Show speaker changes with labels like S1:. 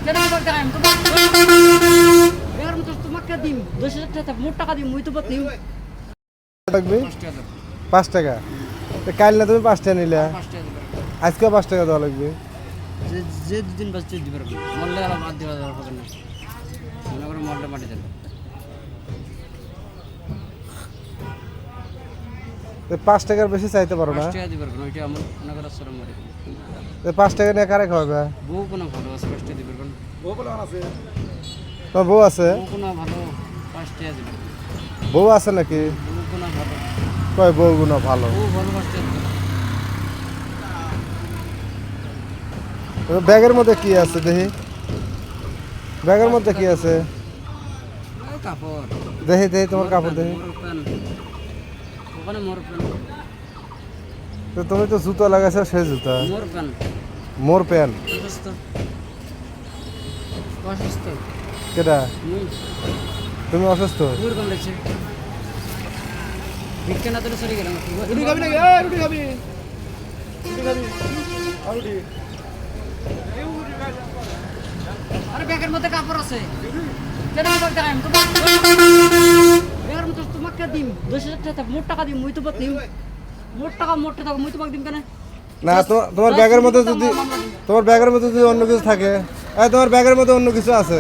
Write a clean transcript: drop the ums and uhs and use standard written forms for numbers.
S1: কেন তোমার টাইম তোমার এর মতো তোমাকে দিম 200 টাকা মোট টাকা দিম মুই তো বতিম
S2: লাগবে 5 টাকা তো কাল না তুমি 5 টাকা নিলে
S1: 5 টাকা দিবে
S2: আজকে 5 টাকা দেওয়া লাগবে
S1: যে যে দুদিন বাজতে দিবে মরলে আর বাদ দেওয়া হবে না মনে করে মরলে মাটি দেন
S2: তো 5 টাকার বেশি চাইতে পারো না
S1: 5 টাকা দিবে কোন ওইটা আমার মনে করে সরম মারি
S2: তো 5 টাকা নিয়ে কারে খাওয়াবে
S1: বউ কোন ভালো আছে 5 টাকা দিবে কোন
S2: বউ বলা আছে তো বউ আছে
S1: বউ কোন ভালো 5 টাকা দিবে
S2: বউ আছে নাকি
S1: বউ কোন ভালো
S2: কয় বউ গুলো ভালো
S1: বউ ভালো 5 টাকা দিবে
S2: ব্যাগের মধ্যে কি আছে দেখি ব্যাগের মধ্যে কি আছে
S1: কাপড়
S2: দেখি দেখি তোমার কাপড় দেখি
S1: ওখানে মোর প্যান
S2: তো তুমি তো জুতো লাগাইছো সেই জুতা
S1: মোর প্যান
S2: মোর প্যান
S1: অসুস্থ অসুস্থ
S2: কেটা তুমি অসুস্থ
S1: দূর কোন লাগছে বিজ্ঞান তো সরি গেলাম
S2: রুটি খাবি নাকি রুটি খাবি রুটি খাবি রুটি
S1: আরে ব্যাগের মধ্যে কাপড় আছে কেন তোমার টাইম তোমার এর মতো তোমাকে দিম 200 টাকা মোট টাকা দিম মুই তো বতিম মোট টাকা মুই তোমাকে দিম কেন
S2: না তোমার ব্যাগের মধ্যে যদি তোমার ব্যাগের মধ্যে যদি অন্য কিছু থাকে তোমার ব্যাগের মধ্যে অন্য কিছু আছে